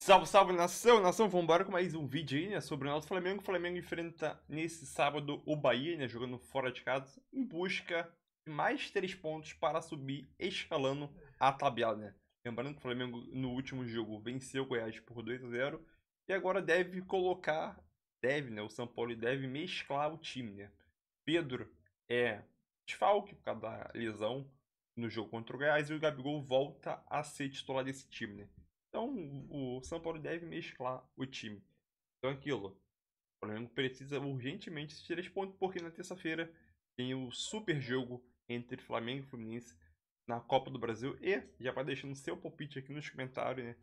Salve, salve, nação! Nação, vamos embora com mais um vídeo aí, né, sobre o nosso Flamengo. O Flamengo enfrenta nesse sábado o Bahia, né, jogando fora de casa, em busca de mais 3 pontos para subir, escalando a tabela, né. Lembrando que o Flamengo no último jogo venceu o Goiás por 2-0 e agora deve colocar, né, o São Paulo deve mesclar o time, né. Pedro é desfalque por causa da lesão no jogo contra o Goiás e o Gabigol volta a ser titular desse time, né. Então, o São Paulo deve mesclar o time. Então, aquilo. O Flamengo precisa urgentemente de 3 pontos, porque na terça-feira tem o super jogo entre Flamengo e Fluminense na Copa do Brasil. E já vai deixando seu palpite aqui nos comentários, né?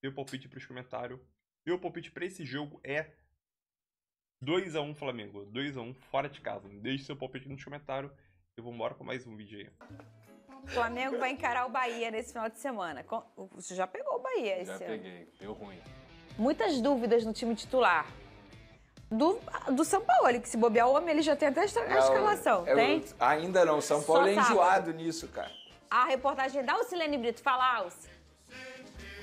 Seu palpite para os comentários. Meu palpite para esse jogo é 2-1 Flamengo. 2-1 fora de casa. Deixe seu palpite nos comentários. E vamos embora com mais um vídeo aí. O Flamengo vai encarar o Bahia nesse final de semana. Você já pegou o Bahia esse ano? Já peguei, deu ruim. Muitas dúvidas no time titular. Do São Paulo, que se bobear o homem, ele já tem até a escalação, tem? Ainda não, São Paulo é enjoado nisso, cara. A reportagem da Alcilene Brito, fala, Alce.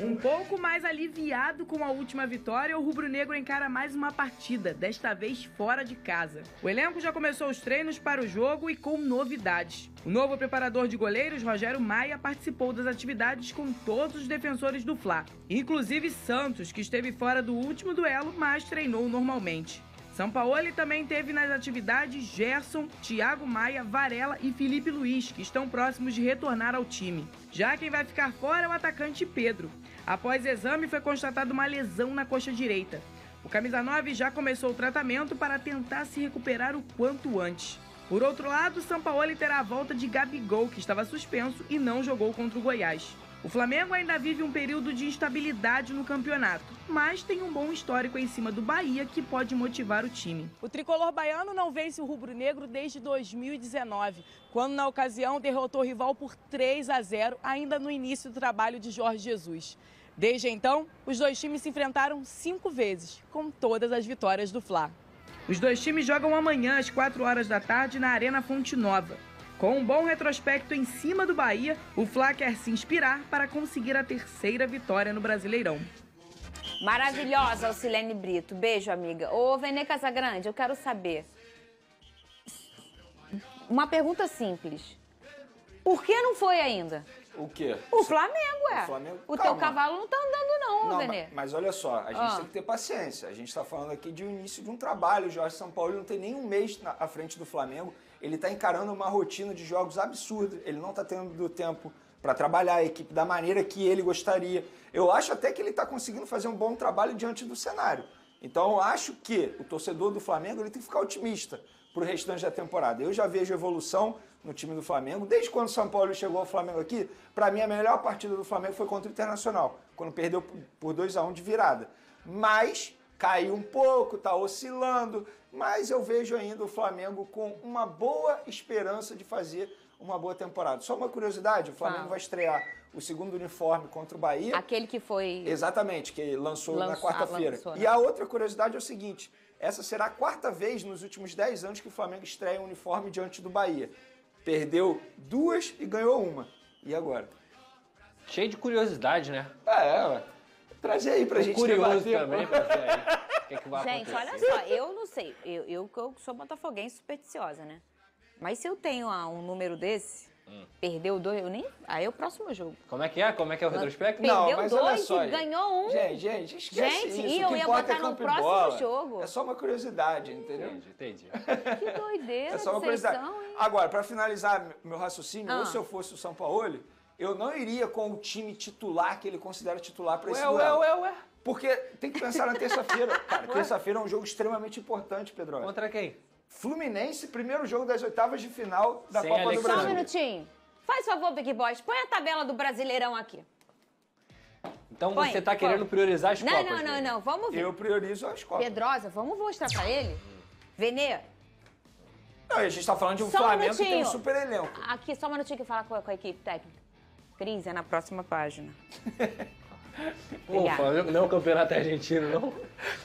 Um pouco mais aliviado com a última vitória, o rubro-negro encara mais uma partida, desta vez fora de casa. O elenco já começou os treinos para o jogo e com novidades. O novo preparador de goleiros, Rogério Maia, participou das atividades com todos os defensores do Fla, inclusive Santos, que esteve fora do último duelo, mas treinou normalmente. Sampaoli também teve nas atividades Gerson, Thiago Maia, Varela e Felipe Luiz, que estão próximos de retornar ao time. Já quem vai ficar fora é o atacante Pedro. Após exame, foi constatada uma lesão na coxa direita. O camisa 9 já começou o tratamento para tentar se recuperar o quanto antes. Por outro lado, Sampaoli terá a volta de Gabigol, que estava suspenso e não jogou contra o Goiás. O Flamengo ainda vive um período de instabilidade no campeonato, mas tem um bom histórico em cima do Bahia que pode motivar o time. O tricolor baiano não vence o rubro-negro desde 2019, quando na ocasião derrotou o rival por 3-0, ainda no início do trabalho de Jorge Jesus. Desde então, os dois times se enfrentaram 5 vezes, com todas as vitórias do Fla. Os dois times jogam amanhã às 4 horas da tarde na Arena Fonte Nova. Com um bom retrospecto em cima do Bahia, o Fla quer se inspirar para conseguir a 3ª vitória no Brasileirão. Maravilhosa, Alcilene Brito. Beijo, amiga. Ô, Vene Casagrande, eu quero saber. Uma pergunta simples. Por que não foi ainda? O quê? O Flamengo, é. O Flamengo? O Calma. teu cavalo não tá andando não, Vene. Mas olha só, a gente tem que ter paciência. A gente está falando aqui de um início de um trabalho. O Jorge Sampaoli não tem nem um mês à frente do Flamengo. Ele está encarando uma rotina de jogos absurda. Ele não está tendo tempo para trabalhar a equipe da maneira que ele gostaria. Eu acho até que ele está conseguindo fazer um bom trabalho diante do cenário. Então eu acho que o torcedor do Flamengo ele tem que ficar otimista para o restante da temporada. Eu já vejo evolução no time do Flamengo. Desde quando o São Paulo chegou ao Flamengo aqui, para mim a melhor partida do Flamengo foi contra o Internacional, quando perdeu por 2-1 de virada. Mas caiu um pouco, está oscilando, mas eu vejo ainda o Flamengo com uma boa esperança de fazer uma boa temporada. Só uma curiosidade, o Flamengo vai estrear o 2º uniforme contra o Bahia. Aquele que foi... Exatamente, que lançou na quarta-feira. E a outra curiosidade é o seguinte, essa será a 4ª vez nos últimos 10 anos que o Flamengo estreia um uniforme diante do Bahia. Perdeu 2 e ganhou 1. E agora? Cheio de curiosidade, né? Ué. Trazer aí pra gente curioso debater, também, pra ver aí o que vai Gente, acontecer. olha só, eu não sei. Eu sou botafoguense supersticiosa, né? Mas se eu tenho um número desse, perdeu 2, eu nem... Aí é o próximo jogo. Como é que é? Como é que é o retrospecto? Perdeu mas olha 2 só, e ganhou 1. Gente, esquece isso. E O eu que ia importa botar é no campo e próximo bola. jogo. É só uma curiosidade, entendeu? Entendi. Que doideira É só uma que vocês curiosidade. são, hein? Agora, para finalizar meu raciocínio, ou se eu fosse o Sampaoli, eu não iria com o time titular que ele considera titular para esse duelo. Ué. Porque tem que pensar na terça-feira. Cara, terça-feira é um jogo extremamente importante, Pedro. Contra quem? Fluminense, primeiro jogo das 8as de final da Sem Copa do Alexandre. Só um Brasil. minutinho. Faz favor, Big Boys, põe a tabela do Brasileirão aqui. Então Põe, você tá querendo priorizar as Copas? Não, vamos ver. Eu priorizo as Copas. Pedrosa, vamos mostrar pra ele? Venê, Não, a gente tá falando de um Só um Flamengo que tem um minutinho. super elenco. aqui só um minutinho que fala com a equipe técnica. Cris, é na próxima página. Pô, o Flamengo não é um campeonato argentino, não?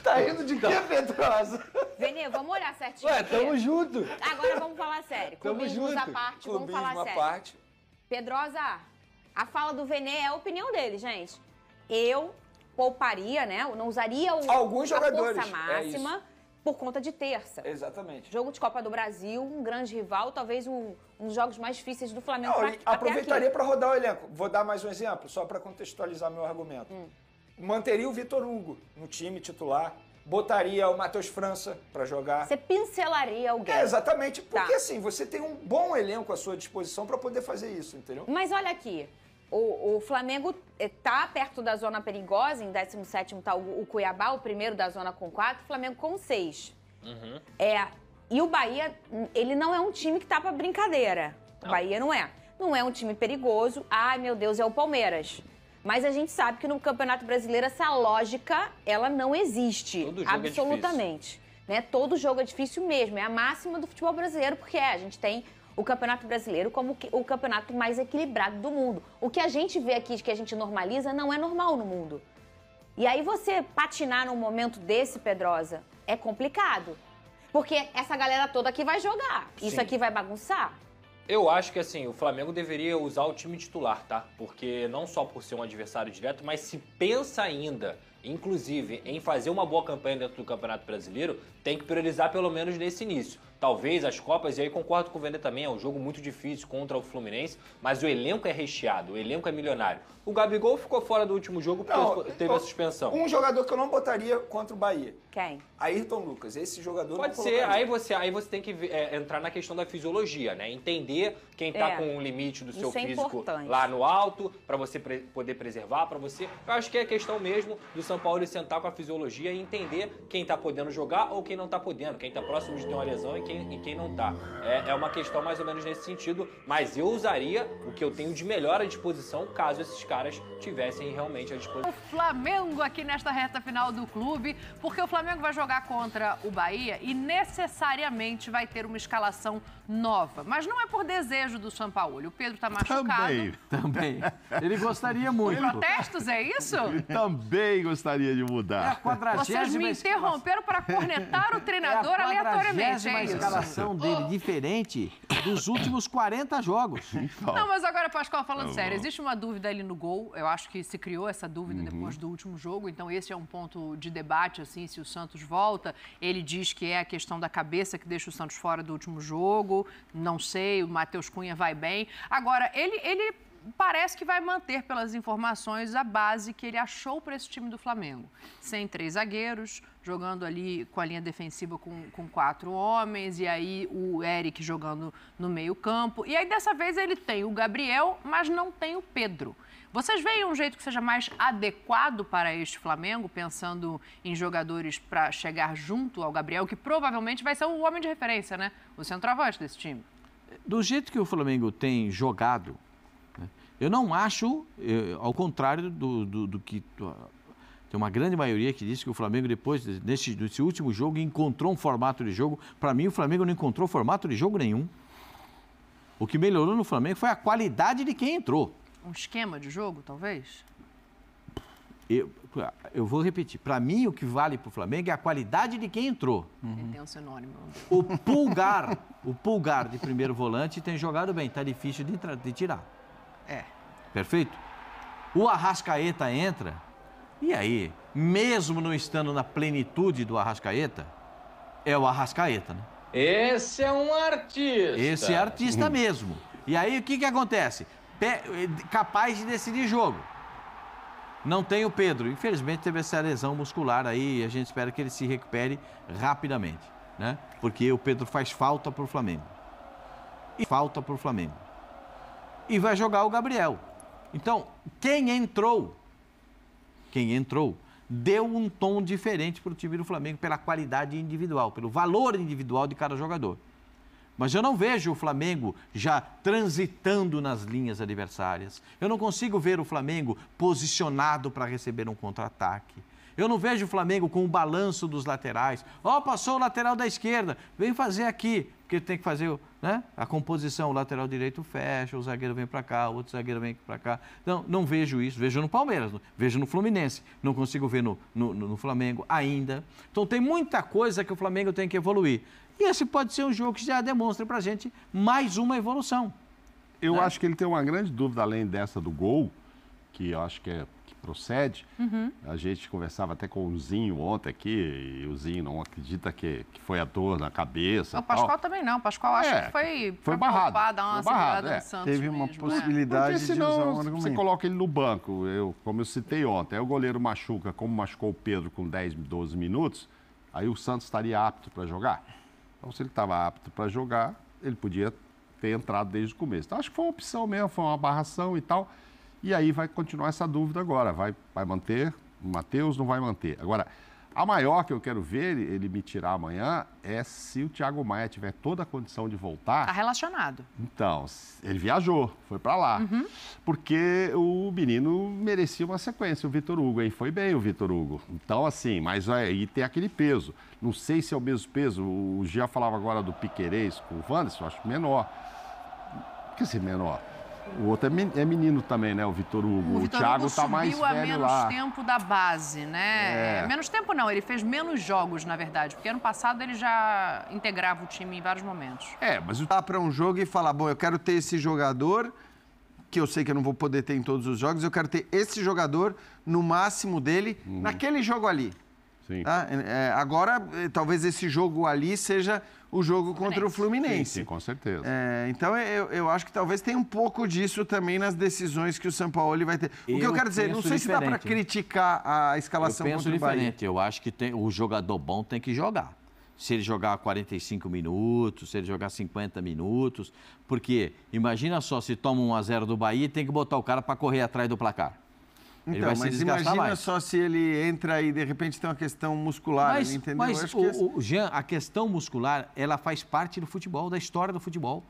Tá rindo de quê, Pedrosa? Venê, vamos olhar certinho. Ué, aqui. tamo junto. Agora vamos falar sério. Tamo Clubismos junto. à parte, vamos Clubismo falar à sério. parte. Pedrosa, a fala do Venê é a opinião dele, gente. Eu pouparia, né? Não usaria Alguns jogadores, a força máxima por conta de terça. Exatamente. Jogo de Copa do Brasil, um grande rival, talvez um dos jogos mais difíceis do Flamengo. Aproveitaria para rodar o elenco. Vou dar mais um exemplo, só para contextualizar meu argumento. Manteria o Vitor Hugo no time titular. Botaria o Matheus França para jogar. Você pincelaria alguém. Exatamente. Porque assim, você tem um bom elenco à sua disposição para poder fazer isso, entendeu? Mas olha aqui, o Flamengo tá perto da zona perigosa, em 17º tá o Cuiabá, o primeiro da zona com 4, o Flamengo com 6. E o Bahia, ele não é um time que tá pra brincadeira. O Bahia não é. Não é um time perigoso. Ai, meu Deus, é o Palmeiras. Mas a gente sabe que no Campeonato Brasileiro essa lógica, ela não existe. Todo jogo absolutamente. Né? Todo jogo é difícil mesmo. É a máxima do futebol brasileiro, porque a gente tem o Campeonato Brasileiro como o campeonato mais equilibrado do mundo. O que a gente vê aqui, que a gente normaliza, não é normal no mundo. E aí você patinar num momento desse, Pedrosa, é complicado. Porque essa galera toda aqui vai jogar. Isso Sim. aqui vai bagunçar. Eu acho que assim, o Flamengo deveria usar o time titular, tá? Porque não só por ser um adversário direto, mas se pensa ainda, inclusive, em fazer uma boa campanha dentro do Campeonato Brasileiro, tem que priorizar pelo menos nesse início. Talvez as Copas, e aí concordo com o Vene também, é um jogo muito difícil contra o Fluminense, mas o elenco é recheado, o elenco é milionário. O Gabigol ficou fora do último jogo porque teve a suspensão. Um jogador que eu não botaria contra o Bahia. Quem? Ayrton Lucas. Esse jogador Pode não ser, colocaria. aí você tem que entrar na questão da fisiologia, né? Entender quem tá com o limite do seu físico importante. lá no alto, para você poder preservar, para você... Eu acho que é questão mesmo do São Paulo sentar com a fisiologia e entender quem tá podendo jogar ou quem não tá podendo, quem tá próximo de ter uma lesão e quem não tá. É uma questão mais ou menos nesse sentido, mas eu usaria o que eu tenho de melhor à disposição caso esses caras tivessem realmente à disposição. O Flamengo aqui nesta reta final do clube, porque o Flamengo vai jogar contra o Bahia e necessariamente vai ter uma escalação nova. Mas não é por desejo do Sampaoli. O Pedro tá machucado. Também. Ele gostaria muito. Protestos, é isso? Ele também gostaria de mudar. Vocês me interromperam para cornetar o treinador aleatoriamente, é isso? A escalação dele diferente dos últimos 40 jogos. Não, mas agora, Pascoal, falando sério, existe uma dúvida ali no gol. Eu acho que se criou essa dúvida depois do último jogo, então esse é um ponto de debate, assim, se o Santos volta. Ele diz que é a questão da cabeça que deixa o Santos fora do último jogo. Não sei, o Matheus Cunha vai bem. Agora, ele parece que vai manter, pelas informações, a base que ele achou para esse time do Flamengo. Sem 3 zagueiros, jogando ali com a linha defensiva com 4 homens, e aí o Eric jogando no meio-campo. E aí, dessa vez, ele tem o Gabriel, mas não tem o Pedro. Vocês veem um jeito que seja mais adequado para este Flamengo, pensando em jogadores para chegar junto ao Gabriel, que provavelmente vai ser o homem de referência, né? O centroavante desse time. Do jeito que o Flamengo tem jogado, né, eu não acho, ao contrário do que... Tem uma grande maioria que diz que o Flamengo, depois desse último jogo, encontrou um formato de jogo. Para mim, o Flamengo não encontrou formato de jogo nenhum. O que melhorou no Flamengo foi a qualidade de quem entrou. Um esquema de jogo, talvez? Eu vou repetir. Para mim, o que vale para o Flamengo é a qualidade de quem entrou. Tem um sinônimo. O Pulgar de primeiro volante tem jogado bem. Está difícil de tirar. Perfeito? O Arrascaeta entra. E aí, mesmo não estando na plenitude do Arrascaeta, é o Arrascaeta, né? Esse é um artista. Esse é artista mesmo. E aí, o que acontece? Capaz de decidir jogo. Não tem o Pedro. Infelizmente, teve essa lesão muscular aí e a gente espera que ele se recupere rapidamente, né? Porque o Pedro faz falta pro Flamengo. E vai jogar o Gabriel. Então, quem entrou, deu um tom diferente para o time do Flamengo pela qualidade individual, pelo valor individual de cada jogador. Mas eu não vejo o Flamengo já transitando nas linhas adversárias. Eu não consigo ver o Flamengo posicionado para receber um contra-ataque. Eu não vejo o Flamengo com o balanço dos laterais. Passou o lateral da esquerda, vem fazer aqui. Porque tem que fazer, né, a composição. O lateral direito fecha, o zagueiro vem para cá, o outro zagueiro vem para cá. Não vejo isso. Vejo no Palmeiras, vejo no Fluminense. Não consigo ver no Flamengo ainda. Então tem muita coisa que o Flamengo tem que evoluir. E esse pode ser um jogo que já demonstra pra gente mais uma evolução. Eu acho que ele tem uma grande dúvida, além dessa do gol, que eu acho que procede. A gente conversava até com o Zinho ontem aqui, e o Zinho não acredita que foi a dor na cabeça. O Pascoal também não. O Pascoal acha que foi barrado. Poupar, dar uma segurada no Santos. Teve uma mesmo, possibilidade Porque senão, de usar um argumento. você coloca ele no banco, como eu citei ontem, aí o goleiro machuca, como machucou o Pedro com 10, 12 minutos, aí o Santos estaria apto para jogar. Então, se ele estava apto para jogar, ele podia ter entrado desde o começo. Então, acho que foi uma opção mesmo, foi uma barração e tal. E aí vai continuar essa dúvida agora. Vai manter o Matheus, não vai manter. Agora, a maior que eu quero ver ele me tirar amanhã é se o Thiago Maia tiver toda a condição de voltar. Tá relacionado. Então, ele viajou, foi para lá. Porque o menino merecia uma sequência, o Vitor Hugo, hein? Foi bem o Vitor Hugo. Então, assim, mas aí tem aquele peso. Não sei se é o mesmo peso. O Gia falava agora do Piquerez com o Wanderson, eu acho menor. Quer dizer, menor. O outro é menino também, né? O Vitor Hugo. O Thiago está mais velho lá. Subiu a menos tempo da base, né? Menos tempo não, ele fez menos jogos, na verdade. Porque ano passado ele já integrava o time em vários momentos. Mas dá para um jogo e falar, bom, eu quero ter esse jogador, que eu sei que eu não vou poder ter em todos os jogos, eu quero ter esse jogador no máximo dele, naquele jogo ali. Sim. Tá? Agora, talvez esse jogo ali seja o jogo contra o Fluminense. Sim, com certeza. Então, eu acho que talvez tenha um pouco disso também nas decisões que o Sampaoli vai ter. O que eu quero dizer, não sei se dá para criticar a escalação contra o Bahia. Eu acho que o jogador bom tem que jogar. Se ele jogar 45 minutos, se ele jogar 50 minutos. Porque imagina só, se toma 1-0 do Bahia e tem que botar o cara para correr atrás do placar. Então, mas imagina só se ele entra e de repente tem uma questão muscular, entendeu? Mas Jean, a questão muscular, ela faz parte do futebol, da história do futebol.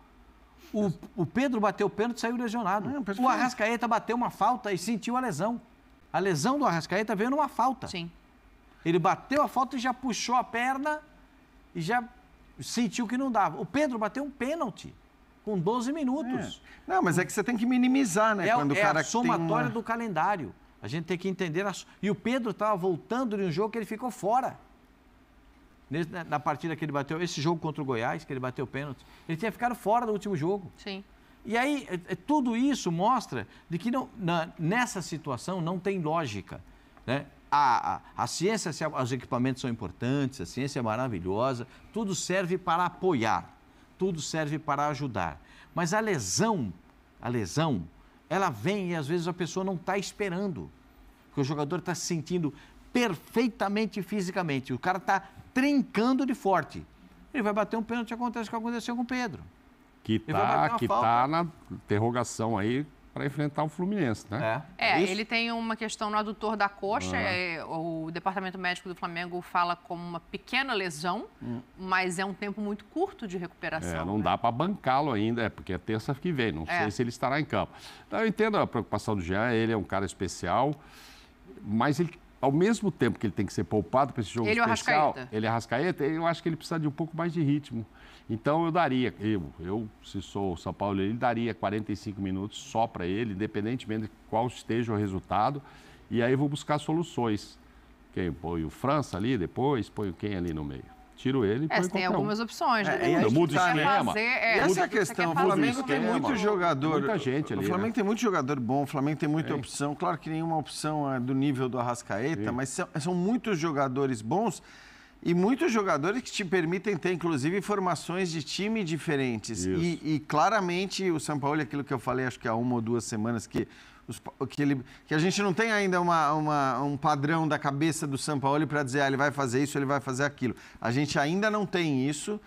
O Pedro bateu o pênalti e saiu lesionado. O Arrascaeta bateu uma falta e sentiu a lesão. A lesão do Arrascaeta veio numa falta. Sim. Ele bateu a falta e já puxou a perna e já sentiu que não dava. O Pedro bateu um pênalti com 12 minutos. Não, mas é que você tem que minimizar, né? Quando o cara a somatória do calendário. A gente tem que entender. E o Pedro estava voltando de um jogo que ele ficou fora. Na partida que ele bateu, esse jogo contra o Goiás, que ele bateu o pênalti, ele tinha ficado fora do último jogo. Sim. E aí, tudo isso mostra de que nessa situação não tem lógica. Né? A ciência, os equipamentos são importantes, a ciência é maravilhosa, tudo serve para apoiar, tudo serve para ajudar. Mas a lesão, ela vem e às vezes a pessoa não está esperando. Porque o jogador está se sentindo perfeitamente fisicamente. O cara está trincando de forte. Ele vai bater um pênalti, acontece o que aconteceu com o Pedro. Que está na interrogação aí para enfrentar o Fluminense, né? Ele tem uma questão no adutor da coxa. O departamento médico do Flamengo fala como uma pequena lesão, mas é um tempo muito curto de recuperação. Não dá para bancá-lo ainda, porque é terça que vem. Não sei se ele estará em campo. Então, eu entendo a preocupação do Jean, ele é um cara especial, mas ele, ao mesmo tempo que ele tem que ser poupado para esse jogo especial, ele é Arrascaeta, eu acho que ele precisa de um pouco mais de ritmo. Então, eu daria, se sou o São Paulo, ele daria 45 minutos só para ele, independentemente de qual esteja o resultado, e aí vou buscar soluções. Quem põe o França ali depois, põe quem ali no meio? Tiro ele e põe tem algumas opções. Muda o esquema. Essa é a questão. O Flamengo tem muito jogador. Muita gente ali, o Flamengo tem muito jogador bom, o Flamengo tem muita opção. Claro que nenhuma opção é do nível do Arrascaeta, mas são muitos jogadores bons. E muitos jogadores que te permitem ter, inclusive, formações de time diferentes. E claramente o São Paulo, aquilo que eu falei, acho que há 1 ou 2 semanas, que a gente não tem ainda um padrão da cabeça do São Paulo para dizer, ele vai fazer isso, ele vai fazer aquilo. A gente ainda não tem isso.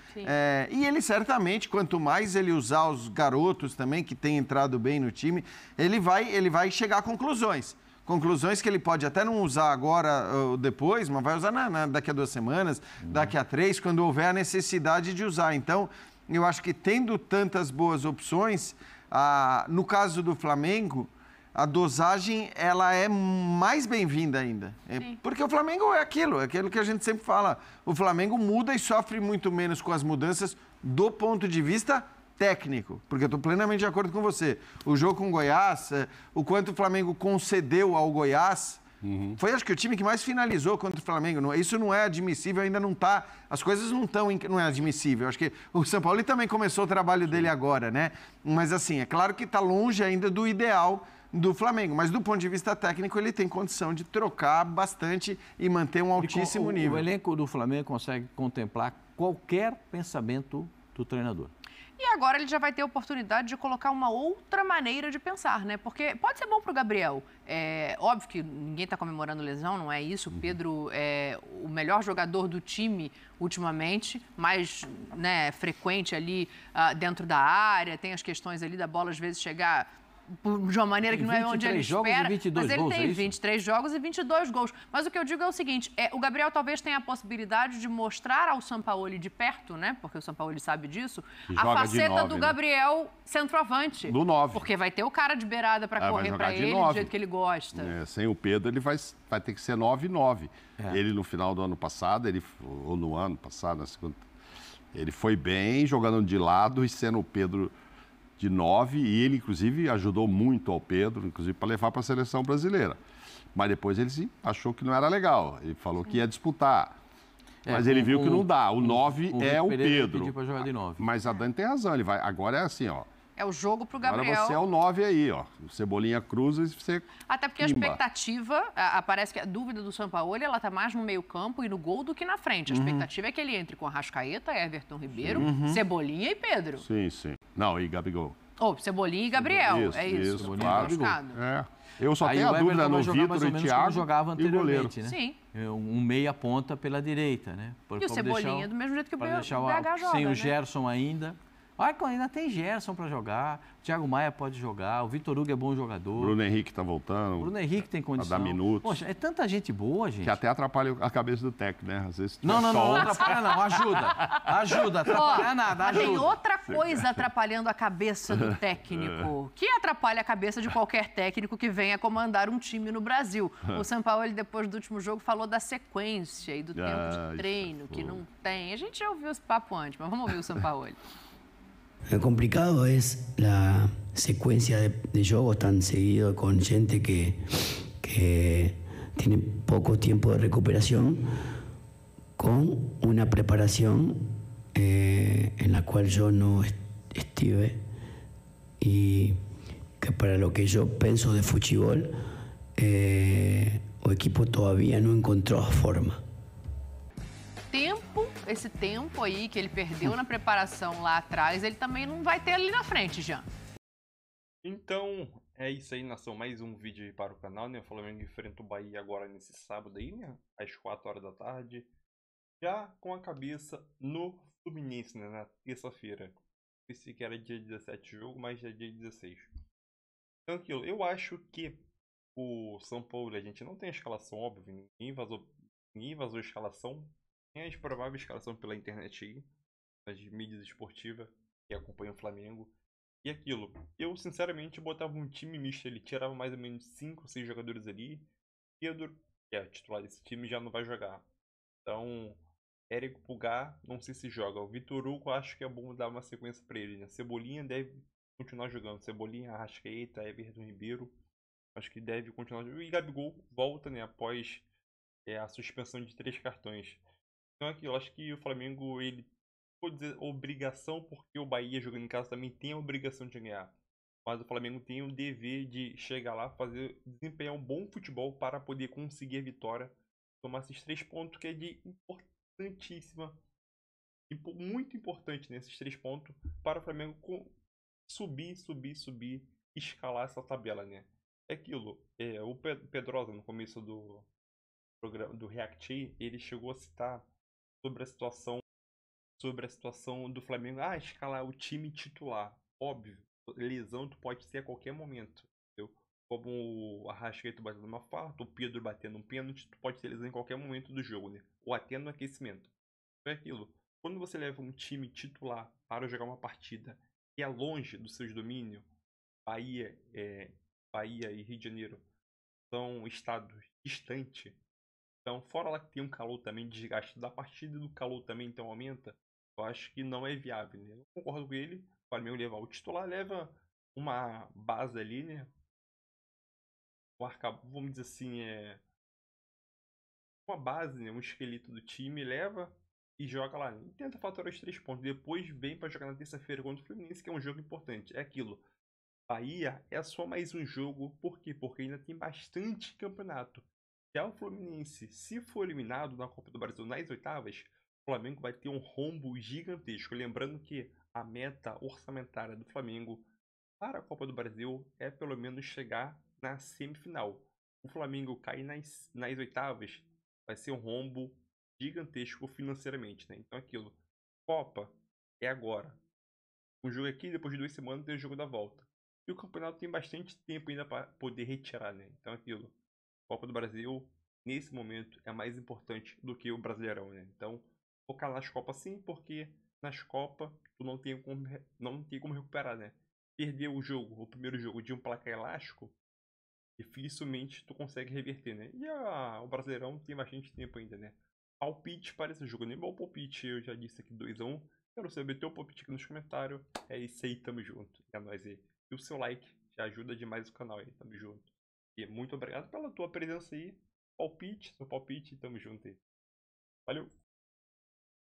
E ele certamente, quanto mais ele usar os garotos também, que têm entrado bem no time, ele vai chegar a conclusões. Conclusões que ele pode até não usar agora ou depois, mas vai usar daqui a 2 semanas, daqui a 3, quando houver a necessidade de usar. Então, eu acho que tendo tantas boas opções, no caso do Flamengo, a dosagem ela é mais bem-vinda ainda. Porque o Flamengo é aquilo que a gente sempre fala. O Flamengo muda e sofre muito menos com as mudanças do ponto de vista técnico, porque eu estou plenamente de acordo com você. O jogo com o Goiás, o quanto o Flamengo concedeu ao Goiás, foi acho que o time que mais finalizou contra o Flamengo. Isso não é admissível, ainda não está. As coisas não é admissível. Acho que o São Paulo também começou o trabalho dele agora, né? Mas assim, é claro que está longe ainda do ideal do Flamengo. Mas do ponto de vista técnico, ele tem condição de trocar bastante e manter um altíssimo nível. O elenco do Flamengo consegue contemplar qualquer pensamento do treinador. E agora ele já vai ter a oportunidade de colocar uma outra maneira de pensar, né? Porque pode ser bom para o Gabriel. É óbvio que ninguém está comemorando lesão, não é isso. O Pedro é o melhor jogador do time ultimamente, mais, né, frequente ali dentro da área. Tem as questões ali da bola às vezes chegar de uma maneira que não é onde ele espera, mas ele tem 23 jogos e 22 gols. Mas o que eu digo é o seguinte, o Gabriel talvez tenha a possibilidade de mostrar ao Sampaoli de perto, né, porque o Sampaoli sabe disso, a faceta do Gabriel centroavante. Do 9. Porque vai ter o cara de beirada para correr para ele do jeito que ele gosta. Sem o Pedro, ele vai ter que ser 9-9. Ele, no final do ano passado, ou no ano passado, na segunda, ele foi bem jogando de lado e sendo o Pedro de 9, e ele, inclusive, ajudou muito ao Pedro, inclusive, para levar para a seleção brasileira. Mas depois ele achou que não era legal. Ele falou que ia disputar. Mas ele viu que não dá. O 9 é o Pedro. Jogar de 9. Mas a Dani tem razão. Ele vai. Agora é assim, ó. É o jogo pro Gabriel. Agora você é o 9 aí, ó. O Cebolinha cruza e você Até porque a expectativa, parece que a dúvida do Sampaoli, ela tá mais no meio campo e no gol do que na frente. A expectativa é que ele entre com Arrascaeta, Everton Ribeiro, Cebolinha e Pedro. Sim, sim. Não, e Gabigol. Cebolinha e Gabriel, isso. Claro. Eu só tenho a dúvida no Vitor e Thiago jogava anteriormente, né? Sim. Um meia ponta pela direita, né? E o Cebolinha do mesmo jeito que o BH joga, sem o né? Gerson ainda. Ainda tem Gerson para jogar, o Thiago Maia pode jogar, o Vitor Hugo é bom jogador. O Bruno Henrique está voltando. O Bruno Henrique tem condição. Pra dar minutos. Poxa, é tanta gente boa, gente. Que até atrapalha a cabeça do técnico, né? Às vezes não atrapalha não, ajuda, atrapalha nada, ajuda. Tem outra coisa atrapalhando a cabeça do técnico, que atrapalha a cabeça de qualquer técnico que venha comandar um time no Brasil. O Sampaoli, depois do último jogo, falou da sequência e do tempo de treino, que não tem. A gente já ouviu esse papo antes, mas vamos ouvir o Sampaoli. Lo complicado es la secuencia de juegos tan seguido con gente que tiene poco tiempo de recuperación, con una preparación en la cual yo no estuve y que para lo que yo pienso de fútbol, o equipo todavía no encontró a forma. Esse tempo aí que ele perdeu na preparação lá atrás, ele também não vai ter ali na frente, Jean. Então, é isso aí, nação. Mais um vídeo aí para o canal, né? O Flamengo enfrenta o Bahia agora nesse sábado aí, né? Às 4 horas da tarde. Já com a cabeça no Fluminense, né? Na terça-feira. Pensei que era dia 17 jogo, mas já é dia 16. Então, aquilo. Eu acho que o São Paulo, a gente não tem a escalação, óbvio. Ninguém vazou a escalação. Tem a provável escalação pela internet aí, nas mídias esportivas que acompanham o Flamengo. E aquilo, eu sinceramente botava um time misto, ele tirava mais ou menos 5 ou 6 jogadores ali. Pedro, que é titular desse time, já não vai jogar. Então, Érico Pulgar, não sei se joga. O Vitor Hugo, acho que é bom dar uma sequência para ele, né? Cebolinha deve continuar jogando. Cebolinha, Arrascaeta, Everton Ribeiro, acho que deve continuar jogando. E Gabigol volta, né, após a suspensão de 3 cartões. Então aqui, eu acho que o Flamengo, ele, vou dizer obrigação, porque o Bahia jogando em casa também tem a obrigação de ganhar. Mas o Flamengo tem o dever de chegar lá, desempenhar um bom futebol para poder conseguir a vitória. Tomar esses 3 pontos, que é de importantíssima, muito importante nesses 3 pontos, para o Flamengo subir, escalar essa tabela, né? É aquilo, o Pedrosa, no começo do programa do React, ele chegou a citar sobre a situação do Flamengo. Escalar o time titular. Óbvio, lesão tu pode ter a qualquer momento. Entendeu? Como o Arrascaeta batendo uma falta, o Pedro batendo um pênalti, tu pode ter lesão em qualquer momento do jogo, né? Ou até no aquecimento. Então é aquilo. Quando você leva um time titular para jogar uma partida que é longe dos seus domínios, Bahia e Rio de Janeiro são estados distantes. Então, fora lá que tem um calor também, desgaste da partida, do calor também então aumenta, eu acho que não é viável, né? Eu concordo com ele, o Flamengo levar o titular, leva uma base ali, né? Vamos dizer assim, uma base, né? Um esqueleto do time, leva e joga lá. E tenta faturar os 3 pontos. Depois vem para jogar na terça-feira contra o Fluminense, que é um jogo importante. É aquilo. Bahia é só mais um jogo. Por quê? Porque ainda tem bastante campeonato. Já o Fluminense, se for eliminado na Copa do Brasil nas oitavas, o Flamengo vai ter um rombo gigantesco. Lembrando que a meta orçamentária do Flamengo para a Copa do Brasil é pelo menos chegar na semifinal. O Flamengo cair nas oitavas vai ser um rombo gigantesco financeiramente, né? Então aquilo, Copa é agora. Um jogo aqui, depois de 2 semanas tem o jogo da volta. E o campeonato tem bastante tempo ainda para poder retirar, né? Então aquilo, Copa do Brasil, nesse momento, é mais importante do que o Brasileirão, né? Então, focar nas Copas sim, porque nas Copas tu não tem como recuperar, né? Perder o jogo, o primeiro jogo de um placar elástico, dificilmente tu consegue reverter, né? E o Brasileirão tem bastante tempo ainda, né? Palpite para esse jogo, nem meu palpite, eu já disse aqui 2-1. Quero saber teu palpite aqui nos comentários. É isso aí, tamo junto. É nóis aí. E o seu like já ajuda demais o canal aí, tamo junto. E muito obrigado pela tua presença aí. Palpite, seu palpite, tamo junto aí. Valeu!